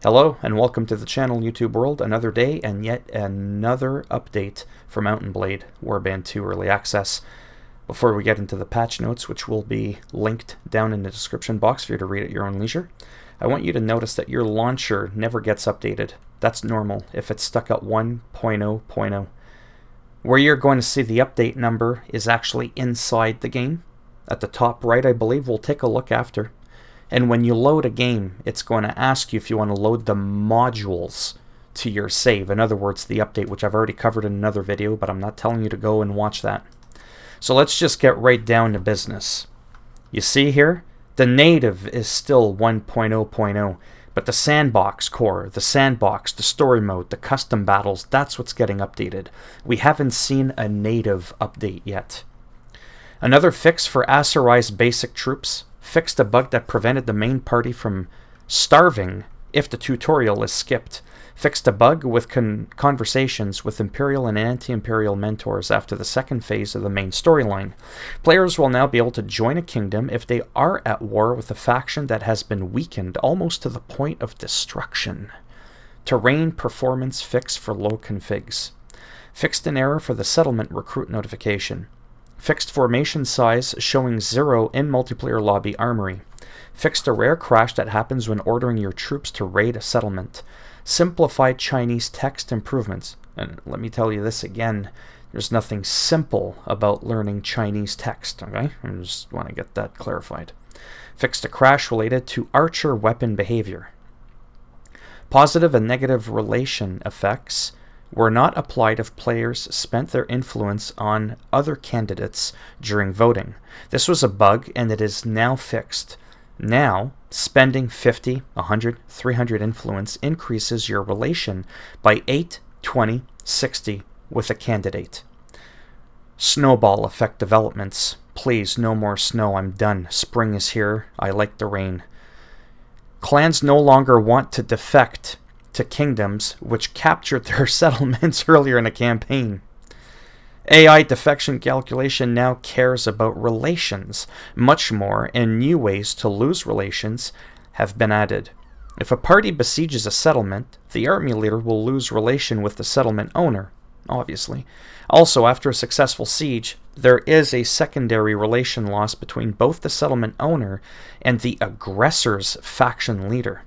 Hello and welcome to the channel YouTube world. Another day and yet another update for Mountain Blade Warband 2 Early Access. Before we get into the patch notes, which will be linked down in the description box for you to read at your own leisure, I want you to notice that your launcher never gets updated. That's normal if it's stuck at 1.0.0. Where you're going to see the update number is actually inside the game. At the top right, I believe. We'll take a look after. And when you load a game, it's going to ask you if you want to load the modules to your save. In other words, the update, which I've already covered in another video, but I'm not telling you to go and watch that. So let's just get right down to business. You see here, the native is still 1.0.0, but the sandbox core, the sandbox, the story mode, the custom battles, that's what's getting updated. We haven't seen a native update yet. Another fix for Aserized basic troops. Fixed a bug that prevented the main party from starving if the tutorial is skipped. Fixed a bug with conversations with Imperial and anti-Imperial mentors after the second phase of the main storyline. Players will now be able to join a kingdom if they are at war with a faction that has been weakened almost to the point of destruction. Terrain performance fix for low configs. Fixed an error for the settlement recruit notification. Fixed formation size showing 0 in multiplayer lobby armory. Fixed a rare crash that happens when ordering your troops to raid a settlement. Simplified Chinese text improvements. And let me tell you this again, there's nothing simple about learning Chinese text, okay? I just want to get that clarified. Fixed a crash related to archer weapon behavior. Positive and negative relation effects were not applied if players spent their influence on other candidates during voting. This was a bug and it is now fixed. Now, spending 50, 100, 300 influence increases your relation by 8, 20, 60 with a candidate. Snowball effect developments. Please, no more snow. I'm done. Spring is here. I like the rain. Clans no longer want to defect to kingdoms which captured their settlements earlier in a campaign. AI defection calculation now cares about relations much more, and new ways to lose relations have been added. If a party besieges a settlement, the army leader will lose relation with the settlement owner, obviously. Also, after a successful siege, there is a secondary relation loss between both the settlement owner and the aggressor's faction leader.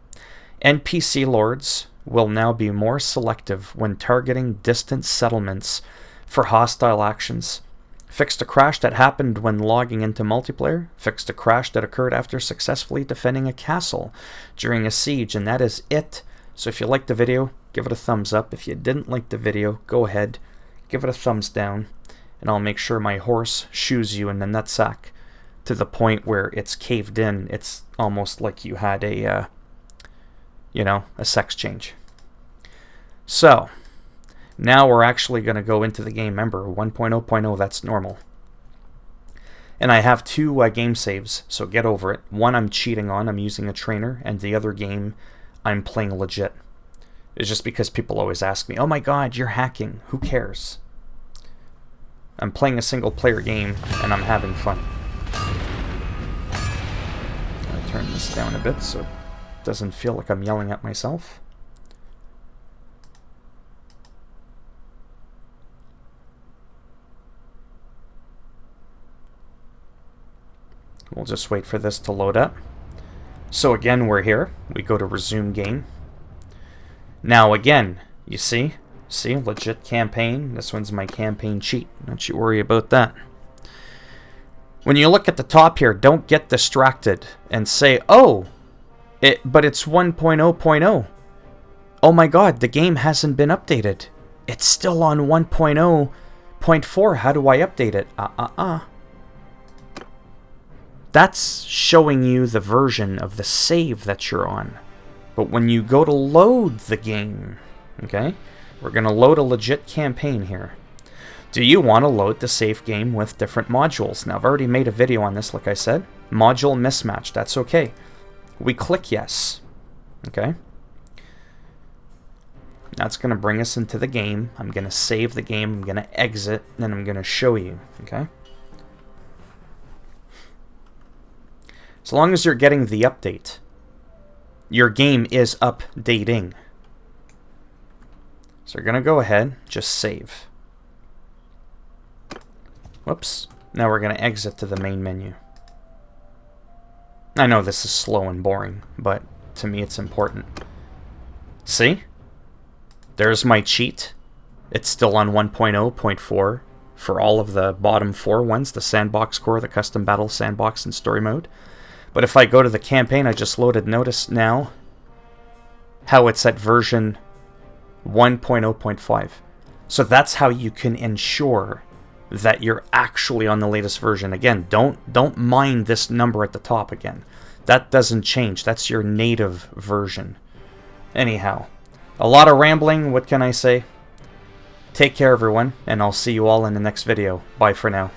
NPC lords will now be more selective when targeting distant settlements for hostile actions. Fixed a crash that happened when logging into multiplayer. Fixed a crash that occurred after successfully defending a castle during a siege, and that is it. So if you liked the video, give it a thumbs up. If you didn't like the video, go ahead, give it a thumbs down, and I'll make sure my horse shoes you in the nutsack to the point where it's caved in. It's almost like you had a sex change. So, now we're actually going to go into the game. Remember, 1.0.0, that's normal. And I have two game saves, so get over it. One I'm cheating on, I'm using a trainer, and the other game I'm playing legit. It's just because people always ask me, oh my god, you're hacking. Who cares? I'm playing a single player game, and I'm having fun. I'll turn this down a bit so it doesn't feel like I'm yelling at myself. We'll just wait for this to load up. So again, we're here. We go to resume game. Now again, you see, legit campaign. This one's my campaign cheat. Don't you worry about that. When you look at the top here, don't get distracted and say, oh, but it's 1.0.0. Oh my god, the game hasn't been updated. It's still on 1.0.4. How do I update it? That's showing you the version of the save that you're on. But when you go to load the game, okay, we're going to load a legit campaign here. Do you want to load the save game with different modules? Now, I've already made a video on this, like I said. Module mismatch, that's okay. We click yes, okay? That's going to bring us into the game. I'm going to save the game, I'm going to exit, and then I'm going to show you, okay? As long as you're getting the update, your game is updating. So we're going to go ahead, just save. Whoops. Now we're going to exit to the main menu. I know this is slow and boring, but to me it's important. See? There's my cheat. It's still on 1.0.4 for all of the bottom 4 ones, the sandbox core, the custom battle sandbox, and story mode. But if I go to the campaign I just loaded, notice now how it's at version 1.0.5. So that's how you can ensure that you're actually on the latest version. Again, don't mind this number at the top again. That doesn't change. That's your native version. Anyhow, a lot of rambling. What can I say? Take care, everyone, and I'll see you all in the next video. Bye for now.